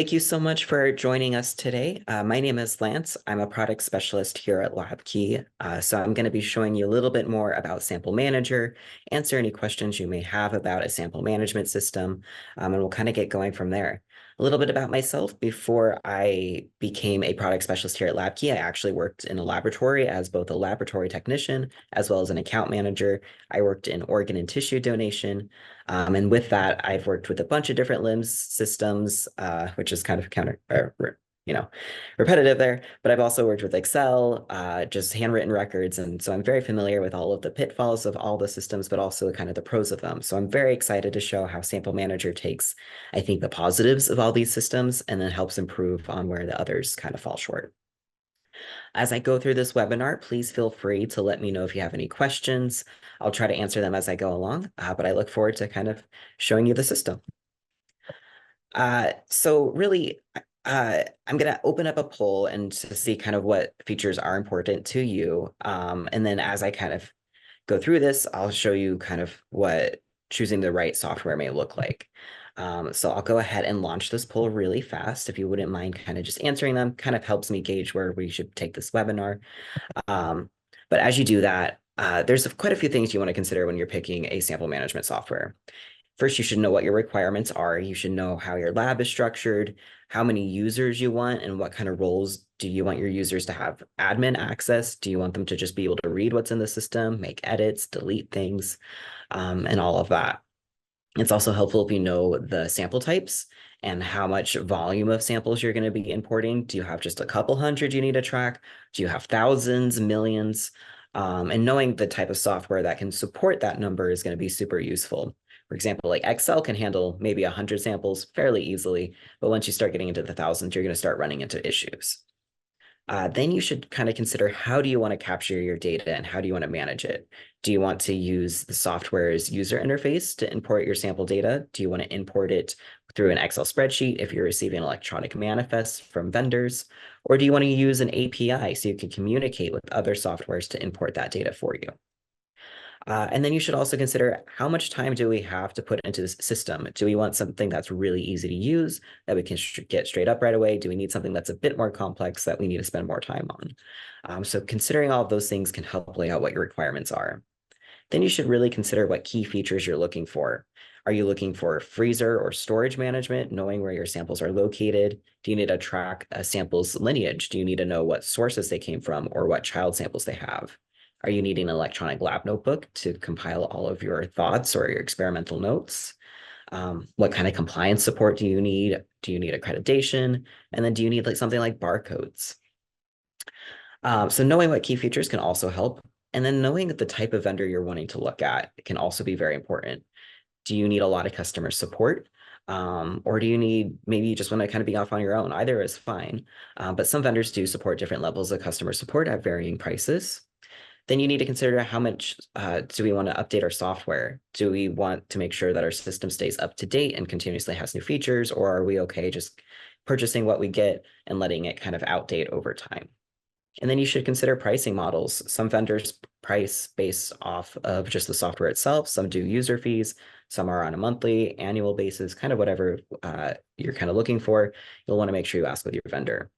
Thank you so much for joining us today. My name is Lance. I'm a product specialist here at LabKey. So I'm going to be showing you a little bit more about Sample Manager, answer any questions you may have about a sample management system, and we'll kind of get going from there. A little bit about myself. Before I became a product specialist here at LabKey, I actually worked in a laboratory as both a laboratory technician as well as an account manager. I worked in organ and tissue donation. And with that, I've worked with a bunch of different LIMS systems, which is kind of repetitive there. But I've also worked with Excel, just handwritten records. And so I'm very familiar with all of the pitfalls of all the systems, but also kind of the pros of them. So I'm very excited to show how Sample Manager takes, I think, the positives of all these systems and then helps improve on where the others kind of fall short. As I go through this webinar, please feel free to let me know if you have any questions. I'll try to answer them as I go along, but I look forward to kind of showing you the system. So really, I'm going to open up a poll and to see kind of what features are important to you. And then as I kind of go through this, I'll show you kind of what choosing the right software may look like. So I'll go ahead and launch this poll really fast. If you wouldn't mind kind of just answering them, kind of helps me gauge where we should take this webinar. But as you do that, there's quite a few things you want to consider when you're picking a sample management software. First, you should know what your requirements are. You should know how your lab is structured, how many users you want, and what kind of roles do you want your users to have admin access? Do you want them to just be able to read what's in the system, make edits, delete things, and all of that? It's also helpful if you know the sample types and how much volume of samples you're going to be importing. Do you have just a couple hundred you need to track? Do you have thousands, millions? And knowing the type of software that can support that number is going to be super useful. For example, like Excel can handle maybe 100 samples fairly easily, but once you start getting into the thousands, you're going to start running into issues. Then you should kind of consider, how do you want to capture your data and how do you want to manage it? Do you want to use the software's user interface to import your sample data? Do you want to import it through an Excel spreadsheet if you're receiving electronic manifests from vendors? Or do you want to use an API so you can communicate with other softwares to import that data for you? And then you should also consider, how much time do we have to put into this system? Do we want something that's really easy to use that we can get straight up right away? Do we need something that's a bit more complex that we need to spend more time on? So considering all of those things can help lay out what your requirements are. Then you should really consider what key features you're looking for. Are you looking for freezer or storage management, knowing where your samples are located? Do you need to track a sample's lineage? Do you need to know what sources they came from or what child samples they have? Are you needing an electronic lab notebook to compile all of your thoughts or your experimental notes? What kind of compliance support do you need? Do you need accreditation? And then do you need something like barcodes? So knowing what key features can also help. And then knowing that the type of vendor you're wanting to look at can also be very important. Do you need a lot of customer support? Or do you need, maybe you just want to kind of be off on your own? Either is fine. But some vendors do support different levels of customer support at varying prices. Then you need to consider, how much do we want to update our software? Do we want to make sure that our system stays up to date and continuously has new features, or are we okay just purchasing what we get and letting it kind of outdate over time? And then you should consider pricing models. Some vendors price based off of just the software itself. Some do user fees. Some are on a monthly, annual basis, kind of whatever you're kind of looking for. You'll want to make sure you ask with your vendor.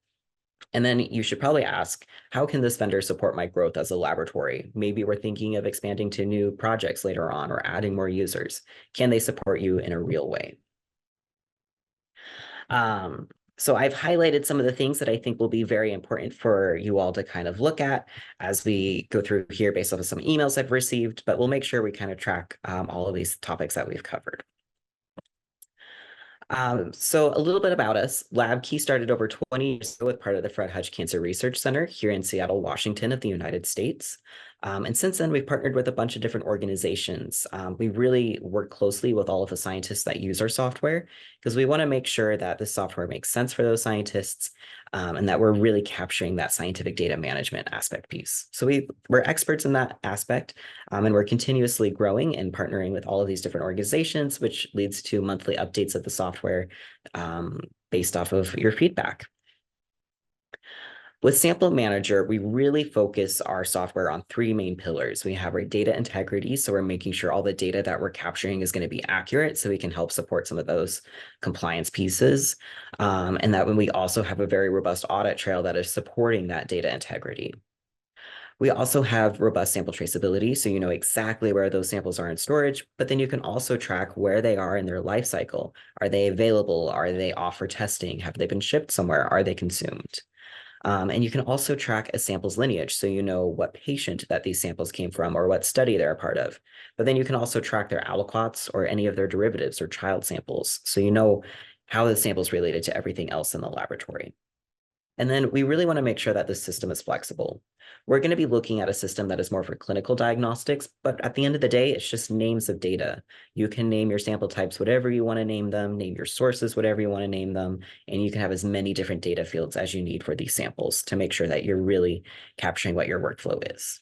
And then you should probably ask, how can this vendor support my growth as a laboratory? Maybe we're thinking of expanding to new projects later on or adding more users. Can they support you in a real way? So I've highlighted some of the things that I think will be very important for you all to kind of look at as we go through here based off of some emails I've received, but we'll make sure we kind of track all of these topics that we've covered. So a little bit about us. LabKey started over 20 years ago with part of the Fred Hutch Cancer Research Center here in Seattle, Washington of the United States. And since then, we've partnered with a bunch of different organizations. We really work closely with all of the scientists that use our software because we want to make sure that the software makes sense for those scientists and that we're really capturing that scientific data management aspect piece. So we're experts in that aspect, and we're continuously growing and partnering with all of these different organizations, which leads to monthly updates of the software based off of your feedback. With Sample Manager, we really focus our software on three main pillars. We have our data integrity, so we're making sure all the data that we're capturing is going to be accurate, so we can help support some of those compliance pieces. And that when we also have a very robust audit trail that is supporting that data integrity. We also have robust sample traceability, so you know exactly where those samples are in storage, but then you can also track where they are in their life cycle. Are they available? Are they off for testing? Have they been shipped somewhere? Are they consumed? And you can also track a sample's lineage, so you know what patient that these samples came from or what study they're a part of. But then you can also track their aliquots or any of their derivatives or child samples, so you know how the sample's related to everything else in the laboratory. And then we really want to make sure that the system is flexible. We're going to be looking at a system that is more for clinical diagnostics, but at the end of the day, it's just names of data. You can name your sample types whatever you want to name them, name your sources whatever you want to name them, and you can have as many different data fields as you need for these samples to make sure that you're really capturing what your workflow is.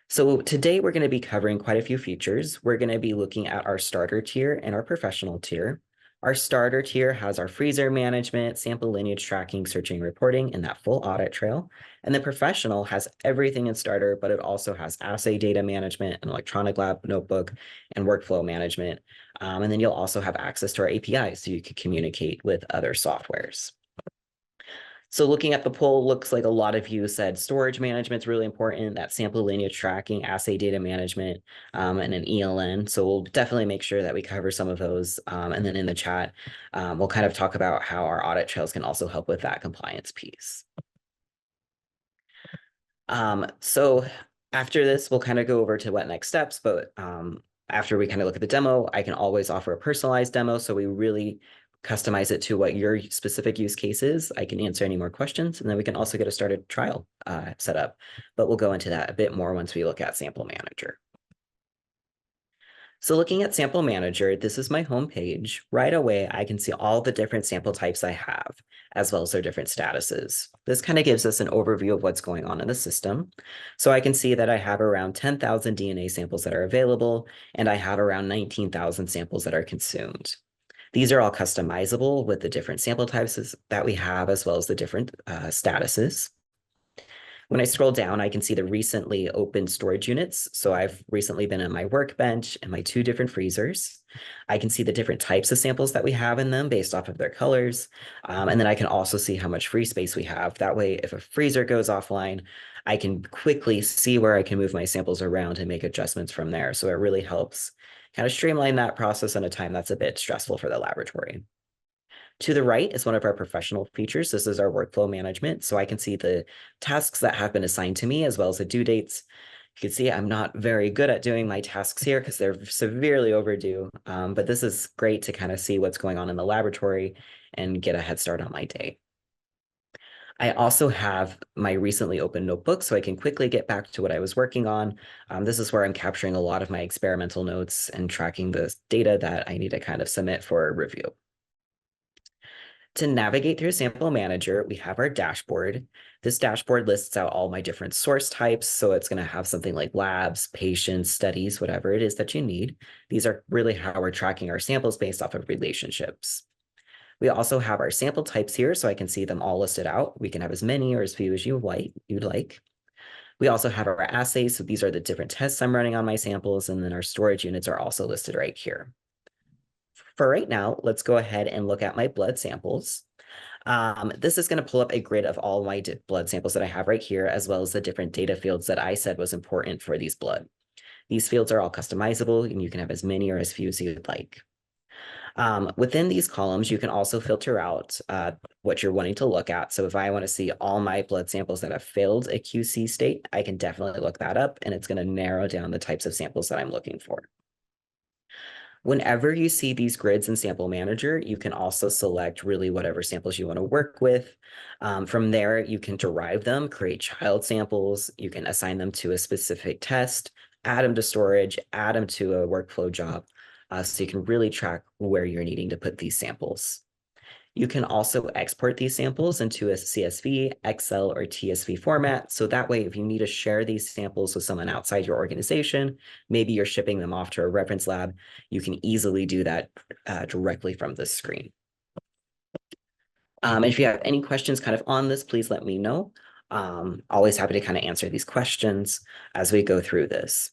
So today we're going to be covering quite a few features. We're going to be looking at our starter tier and our professional tier. Our starter tier has our freezer management, sample lineage tracking, searching, reporting, and that full audit trail. And the professional has everything in starter, but it also has assay data management, an electronic lab notebook, and workflow management. And then you'll also have access to our APIs so you can communicate with other softwares. So looking at the poll, looks like a lot of you said storage management is really important, that sample lineage tracking, assay data management, and an ELN. So we'll definitely make sure that we cover some of those. And then in the chat, we'll kind of talk about how our audit trails can also help with that compliance piece. So after this, we'll kind of go over to what next steps, but after we kind of look at the demo, I can always offer a personalized demo. So we really customize it to what your specific use case is. I can answer any more questions, and then we can also get a started trial set up. But we'll go into that a bit more once we look at Sample Manager. So looking at Sample Manager, this is my home page. Right away, I can see all the different sample types I have, as well as their different statuses. This kind of gives us an overview of what's going on in the system. So I can see that I have around 10,000 DNA samples that are available, and I have around 19,000 samples that are consumed. These are all customizable with the different sample types that we have, as well as the different statuses. When I scroll down, I can see the recently opened storage units. So I've recently been in my workbench and my two different freezers. I can see the different types of samples that we have in them based off of their colors. And then I can also see how much free space we have. That way, if a freezer goes offline, I can quickly see where I can move my samples around and make adjustments from there. So it really helps kind of streamline that process in a time that's a bit stressful for the laboratory. To the right is one of our professional features. This is our workflow management. So I can see the tasks that have been assigned to me as well as the due dates. You can see I'm not very good at doing my tasks here because they're severely overdue. But this is great to kind of see what's going on in the laboratory and get a head start on my day. I also have my recently opened notebook, so I can quickly get back to what I was working on. This is where I'm capturing a lot of my experimental notes and tracking the data that I need to kind of submit for review. To navigate through Sample Manager, we have our dashboard. This dashboard lists out all my different source types. So it's going to have something like labs, patients, studies, whatever it is that you need. These are really how we're tracking our samples based off of relationships. We also have our sample types here, so I can see them all listed out. We can have as many or as few as you'd like. We also have our assays. So these are the different tests I'm running on my samples. And then our storage units are also listed right here. For right now, let's go ahead and look at my blood samples. This is going to pull up a grid of all my blood samples that I have right here, as well as the different data fields that I said was important for these blood. These fields are all customizable, and you can have as many or as few as you'd like. Within these columns, you can also filter out what you're wanting to look at. So if I want to see all my blood samples that have failed a QC state, I can definitely look that up, and it's going to narrow down the types of samples that I'm looking for. Whenever you see these grids in Sample Manager, you can also select really whatever samples you want to work with. From there, you can derive them, create child samples. You can assign them to a specific test, add them to storage, add them to a workflow job. So you can really track where you're needing to put these samples. You can also export these samples into a CSV, Excel, or TSV format. So that way, if you need to share these samples with someone outside your organization, maybe you're shipping them off to a reference lab, you can easily do that directly from this screen. If you have any questions kind of on this, please let me know. Always happy to kind of answer these questions as we go through this.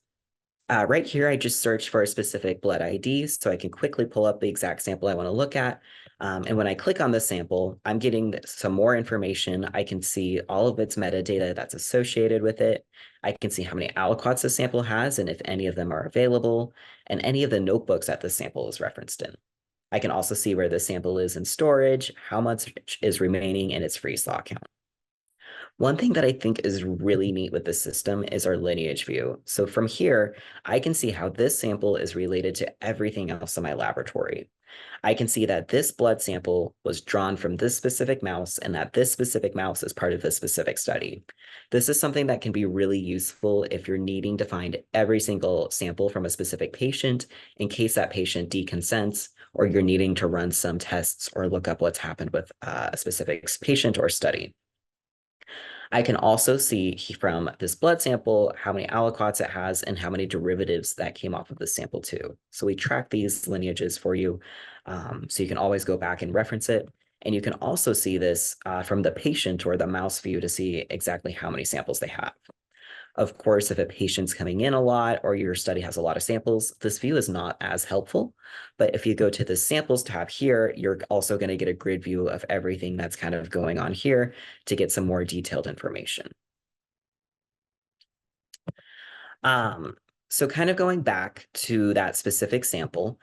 Right here, I just searched for a specific blood ID so I can quickly pull up the exact sample I want to look at. And when I click on the sample, I'm getting some more information. I can see all of its metadata that's associated with it. I can see how many aliquots the sample has and if any of them are available, and any of the notebooks that the sample is referenced in. I can also see where the sample is in storage, how much is remaining, and its freeze thaw count. One thing that I think is really neat with this system is our lineage view. So from here, I can see how this sample is related to everything else in my laboratory. I can see that this blood sample was drawn from this specific mouse and that this specific mouse is part of this specific study. This is something that can be really useful if you're needing to find every single sample from a specific patient in case that patient deconsents or you're needing to run some tests or look up what's happened with a specific patient or study. I can also see from this blood sample how many aliquots it has and how many derivatives that came off of the sample too. So we track these lineages for you, so you can always go back and reference it. And you can also see this from the patient or the mouse view to see exactly how many samples they have. Of course, if a patient's coming in a lot or your study has a lot of samples, this view is not as helpful. But if you go to the samples tab here, you're also going to get a grid view of everything that's kind of going on here to get some more detailed information. So kind of going back to that specific sample,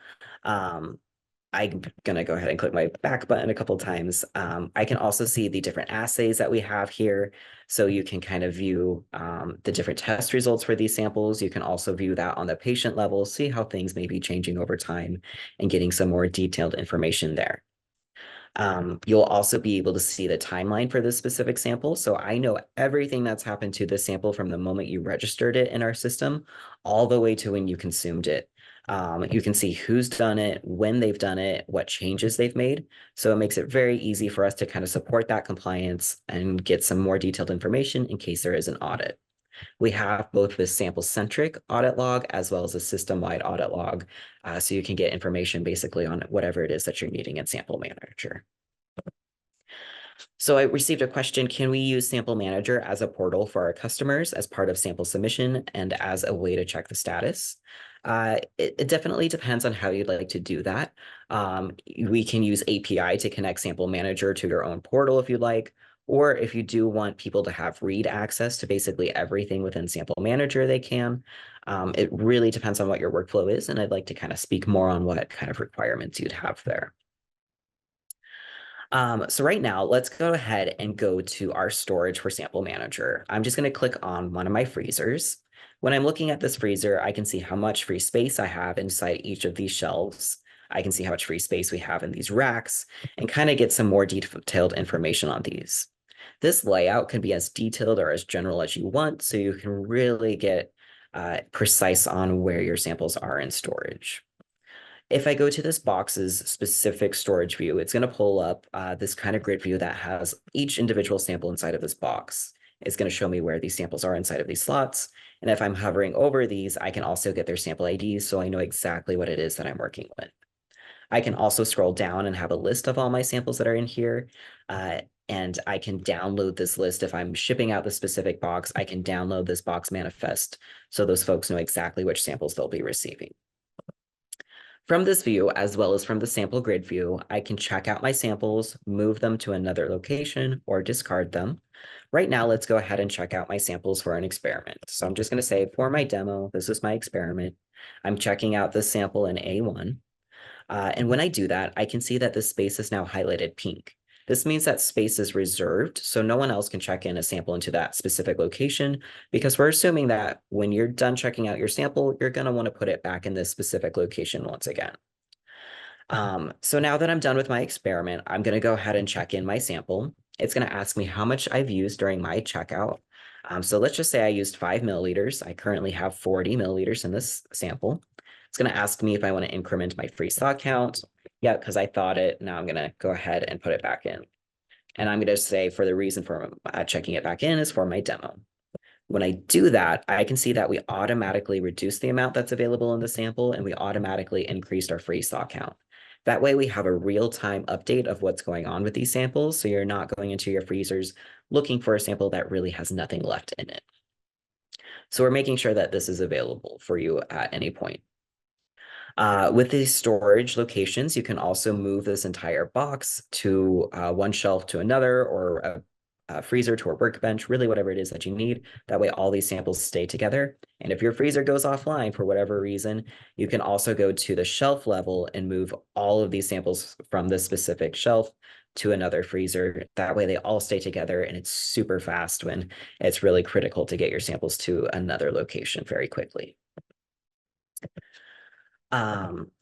I'm going to go ahead and click my back button a couple times. I can also see the different assays that we have here. So you can kind of view the different test results for these samples. You can also view that on the patient level, see how things may be changing over time and getting some more detailed information there. You'll also be able to see the timeline for this specific sample. So I know everything that's happened to this sample from the moment you registered it in our system, all the way to when you consumed it. You can see who's done it, when they've done it, what changes they've made. So it makes it very easy for us to kind of support that compliance and get some more detailed information in case there is an audit. We have both the sample-centric audit log as well as a system-wide audit log, so you can get information basically on whatever it is that you're needing in Sample Manager. So I received a question, can we use Sample Manager as a portal for our customers as part of sample submission and as a way to check the status? It definitely depends on how you'd like to do that. We can use API to connect Sample Manager to your own portal if you'd like, or if you do want people to have read access to basically everything within Sample Manager, they can. It really depends on what your workflow is, and I'd like to kind of speak more on what kind of requirements you'd have there. So right now, let's go ahead and go to our storage for Sample Manager. I'm just going to click on one of my freezers. When I'm looking at this freezer, I can see how much free space I have inside each of these shelves. I can see how much free space we have in these racks and kind of get some more detailed information on these. This layout can be as detailed or as general as you want, so you can really get precise on where your samples are in storage. If I go to this box's specific storage view, it's going to pull up this kind of grid view that has each individual sample inside of this box. It's going to show me where these samples are inside of these slots. And if I'm hovering over these, I can also get their sample IDs so I know exactly what it is that I'm working with. I can also scroll down and have a list of all my samples that are in here. And I can download this list. If I'm shipping out the specific box, I can download this box manifest so those folks know exactly which samples they'll be receiving. From this view, as well as from the sample grid view, I can check out my samples, move them to another location, or discard them. Right now, let's go ahead and check out my samples for an experiment. So I'm just going to say for my demo, this is my experiment. I'm checking out this sample in A1. And when I do that, I can see that this space is now highlighted pink. This means that space is reserved, so no one else can check in a sample into that specific location because we're assuming that when you're done checking out your sample, you're going to want to put it back in this specific location once again. So now that I'm done with my experiment, I'm going to go ahead and check in my sample. It's going to ask me how much I've used during my checkout. So let's just say I used 5 milliliters. I currently have 40 milliliters in this sample. It's going to ask me if I want to increment my freeze thaw count. Yeah, because I thought it. Now I'm going to go ahead and put it back in. And I'm going to say for the reason for checking it back in is for my demo. When I do that, I can see that we automatically reduce the amount that's available in the sample and we automatically increased our freeze thaw count. That way we have a real-time update of what's going on with these samples, so you're not going into your freezers looking for a sample that really has nothing left in it. So we're making sure that this is available for you at any point. With these storage locations, you can also move this entire box to one shelf to another, or a freezer to a workbench, really whatever it is that you need. That way all these samples stay together. And if your freezer goes offline for whatever reason, you can also go to the shelf level and move all of these samples from this specific shelf to another freezer. That way they all stay together, and it's super fast when it's really critical to get your samples to another location very quickly.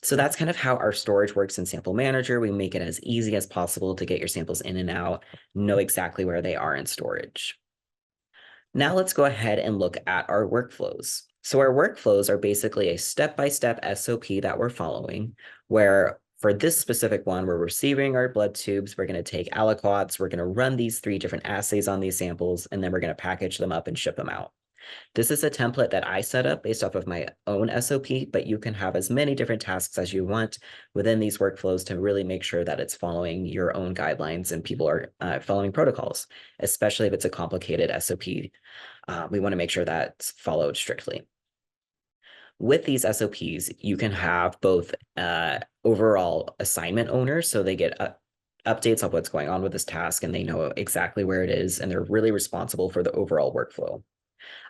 So that's kind of how our storage works in Sample Manager. We make it as easy as possible to get your samples in and out, know exactly where they are in storage. Now let's go ahead and look at our workflows. So our workflows are basically a step-by-step SOP that we're following, where for this specific one, we're receiving our blood tubes, we're going to take aliquots, we're going to run these 3 different assays on these samples, and then we're going to package them up and ship them out. This is a template that I set up based off of my own SOP, but you can have as many different tasks as you want within these workflows to really make sure that it's following your own guidelines and people are following protocols, especially if it's a complicated SOP. We want to make sure that's followed strictly. With these SOPs, you can have both overall assignment owners, so they get updates on what's going on with this task and they know exactly where it is, and they're really responsible for the overall workflow.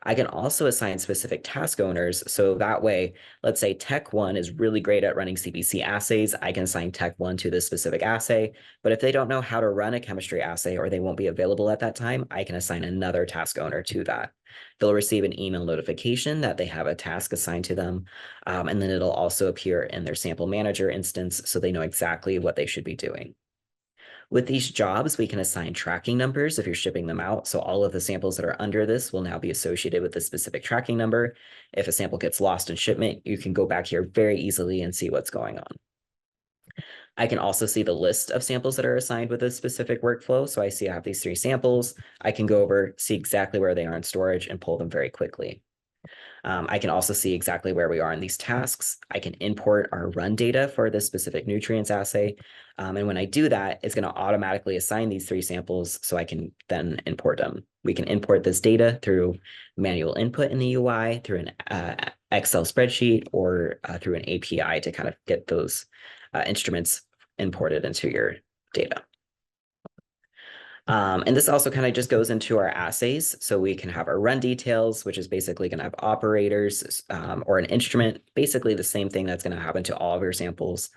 I can also assign specific task owners. So that way, let's say Tech 1 is really great at running CBC assays. I can assign Tech 1 to this specific assay. But if they don't know how to run a chemistry assay or they won't be available at that time, I can assign another task owner to that. They'll receive an email notification that they have a task assigned to them. And then it'll also appear in their sample manager instance so they know exactly what they should be doing. With these jobs, we can assign tracking numbers if you're shipping them out. So all of the samples that are under this will now be associated with a specific tracking number. If a sample gets lost in shipment, you can go back here very easily and see what's going on. I can also see the list of samples that are assigned with a specific workflow. So I see I have these 3 samples. I can go over, see exactly where they are in storage and pull them very quickly. I can also see exactly where we are in these tasks. I can import our run data for this specific nutrients assay. And when I do that, it's going to automatically assign these 3 samples so I can then import them. We can import this data through manual input in the UI, through an Excel spreadsheet, or through an API to kind of get those instruments imported into your data. And this also kind of just goes into our assays. So we can have our run details, which is basically going to have operators or an instrument, basically the same thing that's going to happen to all of your samples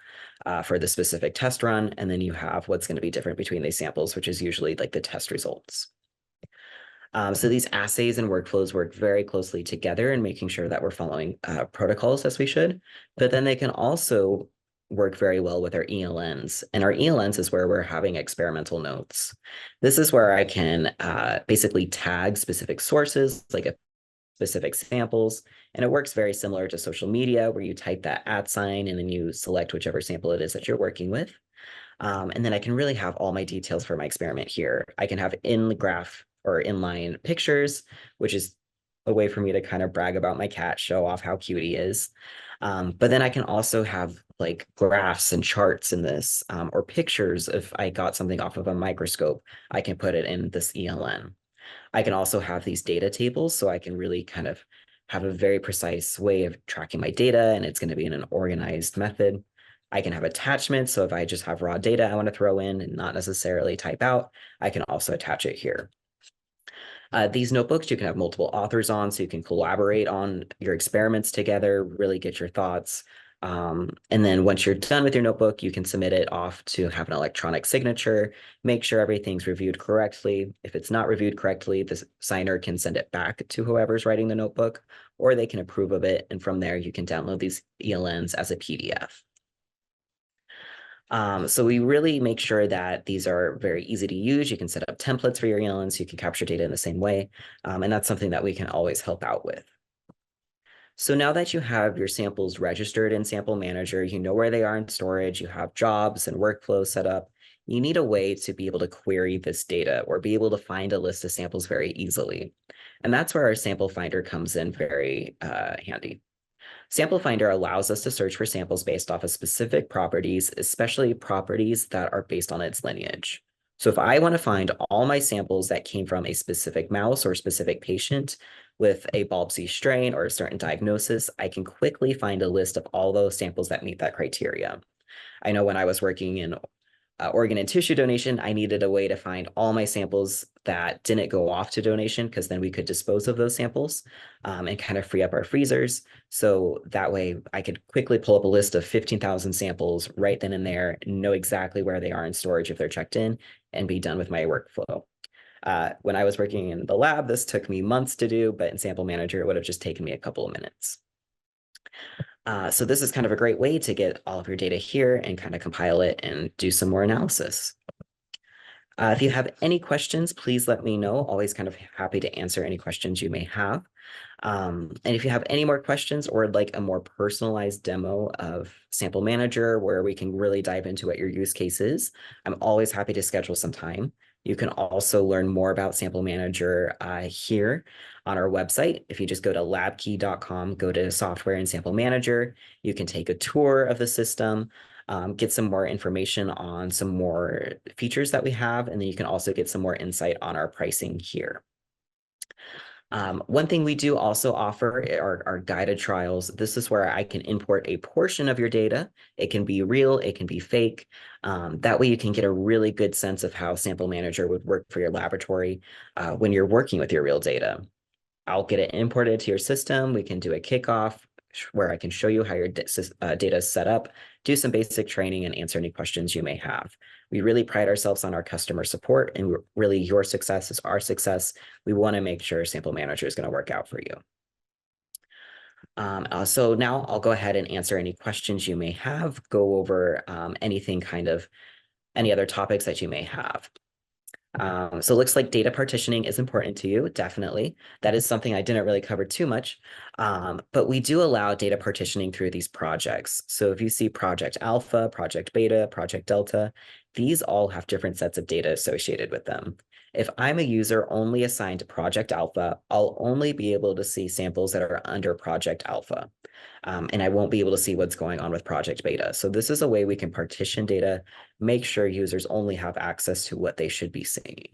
for the specific test run. And then you have what's going to be different between these samples, which is usually like the test results. So these assays and workflows work very closely together in making sure that we're following protocols as we should, but then they can also work very well with our ELNs. And our ELNs is where we're having experimental notes. This is where I can basically tag specific sources, like a specific samples. And it works very similar to social media, where you type that @ sign and then you select whichever sample it is that you're working with. And then I can really have all my details for my experiment here. I can have in graph or inline pictures, which is a way for me to kind of brag about my cat, show off how cute he is. But then I can also have like graphs and charts in this, or pictures. If I got something off of a microscope, I can put it in this ELN. I can also have these data tables, so I can really kind of have a very precise way of tracking my data, and it's going to be in an organized method. I can have attachments, so if I just have raw data I want to throw in and not necessarily type out, I can also attach it here. These notebooks you can have multiple authors on, so you can collaborate on your experiments together, really get your thoughts. And then once you're done with your notebook, you can submit it off to have an electronic signature, make sure everything's reviewed correctly. If it's not reviewed correctly, the signer can send it back to whoever's writing the notebook, or they can approve of it. And from there, you can download these ELNs as a PDF. So we really make sure that these are very easy to use. You can set up templates for your ELNs, so you can capture data in the same way. And that's something that we can always help out with. So now that you have your samples registered in Sample Manager, you know where they are in storage, you have jobs and workflows set up, you need a way to be able to query this data or be able to find a list of samples very easily. And that's where our sample finder comes in very handy. Sample Finder allows us to search for samples based off of specific properties, especially properties that are based on its lineage. So if I want to find all my samples that came from a specific mouse or specific patient with a bulb C strain or a certain diagnosis, I can quickly find a list of all those samples that meet that criteria. I know when I was working in organ and tissue donation, I needed a way to find all my samples that didn't go off to donation, because then we could dispose of those samples and kind of free up our freezers. So that way I could quickly pull up a list of 15,000 samples right then and there, know exactly where they are in storage if they're checked in, and be done with my workflow. When I was working in the lab, this took me months to do, but in Sample Manager, it would have just taken me a couple of minutes. So this is kind of a great way to get all of your data here and kind of compile it and do some more analysis. If you have any questions, please let me know. Always kind of happy to answer any questions you may have. And if you have any more questions or would like a more personalized demo of Sample Manager where we can really dive into what your use case is, I'm always happy to schedule some time. You can also learn more about Sample Manager here on our website. If you just go to labkey.com, go to Software and Sample Manager, you can take a tour of the system, get some more information on some more features that we have, and then you can also get some more insight on our pricing here. One thing we do also offer are guided trials. This is where I can import a portion of your data. It can be real, it can be fake. That way you can get a really good sense of how Sample Manager would work for your laboratory when you're working with your real data. I'll get it imported to your system. We can do a kickoff where I can show you how your data is set up, do some basic training, and answer any questions you may have. We really pride ourselves on our customer support, and really your success is our success. We want to make sure Sample Manager is going to work out for you. So now I'll go ahead and answer any questions you may have, go over any other topics that you may have. So it looks like data partitioning is important to you, definitely. That is something I didn't really cover too much, but we do allow data partitioning through these projects. So if you see Project Alpha, Project Beta, Project Delta, these all have different sets of data associated with them. If I'm a user only assigned to Project Alpha, I'll only be able to see samples that are under Project Alpha. And I won't be able to see what's going on with Project Beta. So this is a way we can partition data, make sure users only have access to what they should be seeing.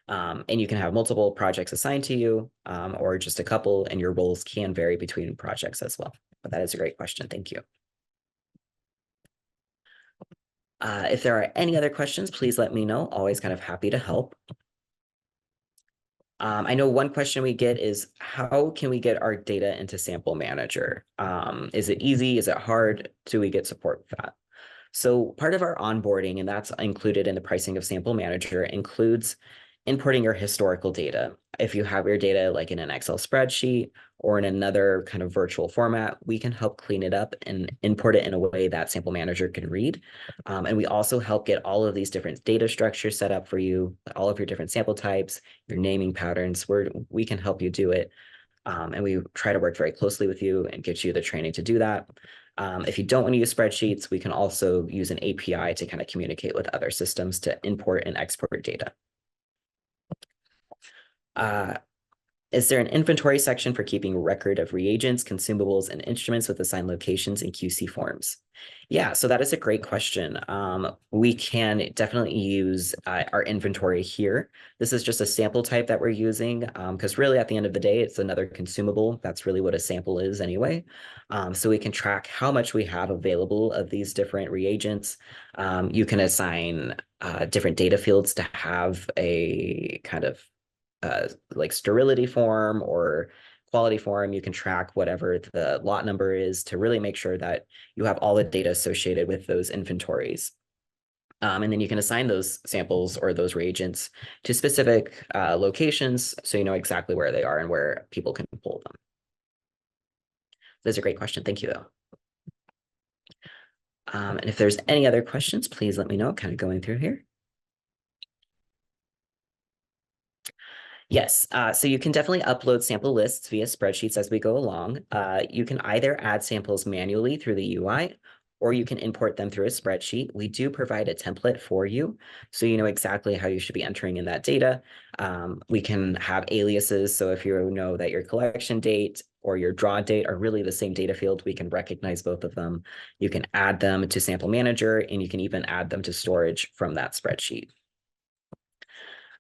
And you can have multiple projects assigned to you or just a couple, and your roles can vary between projects as well. But that is a great question. Thank you. If there are any other questions, please let me know. Always kind of happy to help. I know one question we get is, how can we get our data into Sample Manager? Is it easy? Is it hard? Do we get support for that? So part of our onboarding, and that's included in the pricing of Sample Manager, includes importing your historical data. If you have your data like in an Excel spreadsheet or in another kind of virtual format, we can help clean it up and import it in a way that Sample Manager can read. And we also help get all of these different data structures set up for you, all of your different sample types, your naming patterns, we can help you do it. And we try to work very closely with you and get you the training to do that. If you don't want to use spreadsheets, we can also use an API to kind of communicate with other systems to import and export data. Is there an inventory section for keeping record of reagents, consumables, and instruments with assigned locations in QC forms? Yeah, so that is a great question. We can definitely use our inventory here. This is just a sample type that we're using because really at the end of the day, it's another consumable. That's really what a sample is anyway. So we can track how much we have available of these different reagents. You can assign different data fields to have a kind of like sterility form or quality form. You can track whatever the lot number is to really make sure that you have all the data associated with those inventories. And then you can assign those samples or those reagents to specific locations so you know exactly where they are and where people can pull them. That's a great question. Thank you, though. And if there's any other questions, please let me know. Kind of going through here. Yes, so you can definitely upload sample lists via spreadsheets as we go along. You can either add samples manually through the UI, or you can import them through a spreadsheet. We do provide a template for you, so you know exactly how you should be entering in that data. We can have aliases, so if you know that your collection date or your draw date are really the same data field, we can recognize both of them. You can add them to Sample Manager, and you can even add them to storage from that spreadsheet.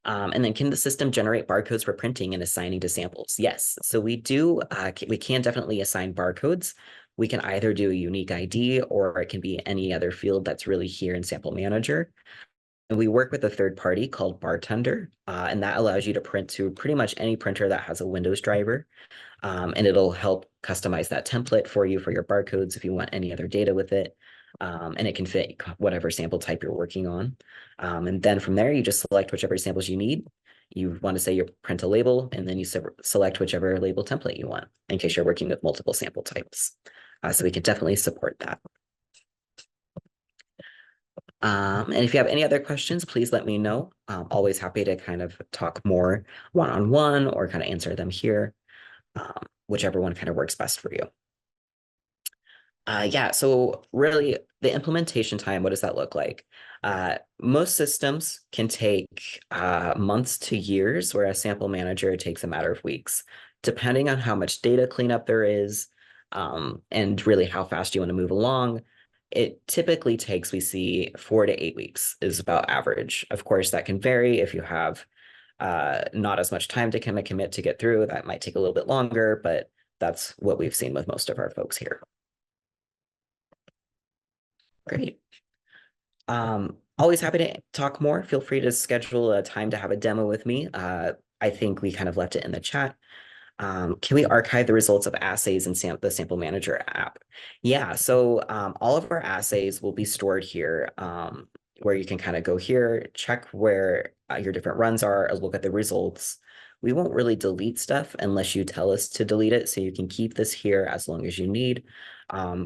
And then can the system generate barcodes for printing and assigning to samples? Yes, so we do, we can definitely assign barcodes. We can either do a unique ID or it can be any other field that's really here in Sample Manager. And we work with a third party called Bartender, and that allows you to print to pretty much any printer that has a Windows driver. And it'll help customize that template for you for your barcodes if you want any other data with it. And it can fit whatever sample type you're working on. And then from there, you just select whichever samples you need. You want to say you print a label, and then you select whichever label template you want in case you're working with multiple sample types. So we can definitely support that. And if you have any other questions, please let me know. I'm always happy to kind of talk more one-on-one or kind of answer them here, whichever one kind of works best for you. Yeah, so really the implementation time, what does that look like? Most systems can take months to years, whereas Sample Manager takes a matter of weeks, depending on how much data cleanup there is, and really how fast you want to move along. It typically takes, we see, 4 to 8 weeks is about average. Of course, that can vary if you have not as much time to commit to get through. That might take a little bit longer, but that's what we've seen with most of our folks here. Great. Always happy to talk more. Feel free to schedule a time to have a demo with me. I think we kind of left it in the chat. Can we archive the results of assays in the Sample Manager app? Yeah, so all of our assays will be stored here, where you can kind of go here, check where your different runs are, look at the results. We won't really delete stuff unless you tell us to delete it, so you can keep this here as long as you need.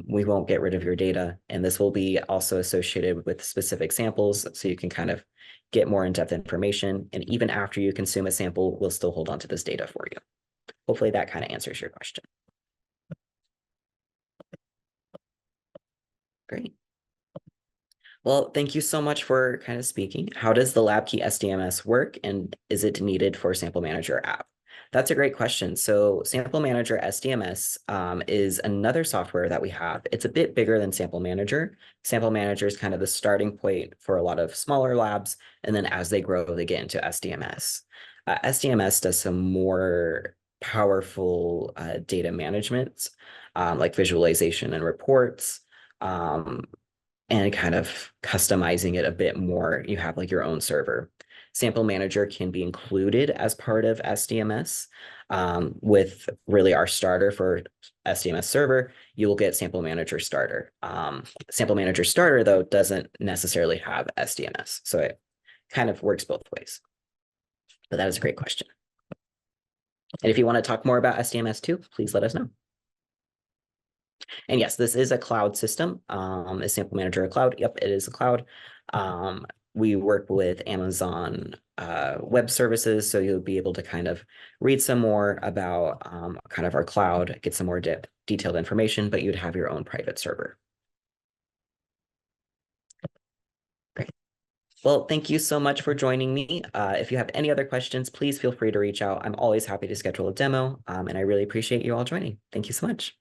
We won't get rid of your data, and this will be also associated with specific samples, so you can kind of get more in-depth information. And even after you consume a sample, we'll still hold on to this data for you. Hopefully that kind of answers your question. Great. Well, thank you so much for kind of speaking. How does the LabKey SDMS work, and is it needed for Sample Manager app? That's a great question. So Sample Manager SDMS is another software that we have. It's a bit bigger than Sample Manager. Sample Manager is kind of the starting point for a lot of smaller labs, and then as they grow, they get into SDMS. SDMS does some more powerful data management, like visualization and reports, and kind of customizing it a bit more. You have like your own server. Sample Manager can be included as part of SDMS. With really our starter for SDMS server, you will get Sample Manager Starter. Sample Manager Starter, though, doesn't necessarily have SDMS, so it kind of works both ways. But that is a great question. And if you want to talk more about SDMS too, please let us know. And yes, this is a cloud system. Is Sample Manager a cloud? Yep, it is a cloud. We work with Amazon Web Services, so you'll be able to kind of read some more about kind of our cloud, get some more detailed information, but you'd have your own private server. Great. Well, thank you so much for joining me. If you have any other questions, please feel free to reach out. I'm always happy to schedule a demo, and I really appreciate you all joining. Thank you so much.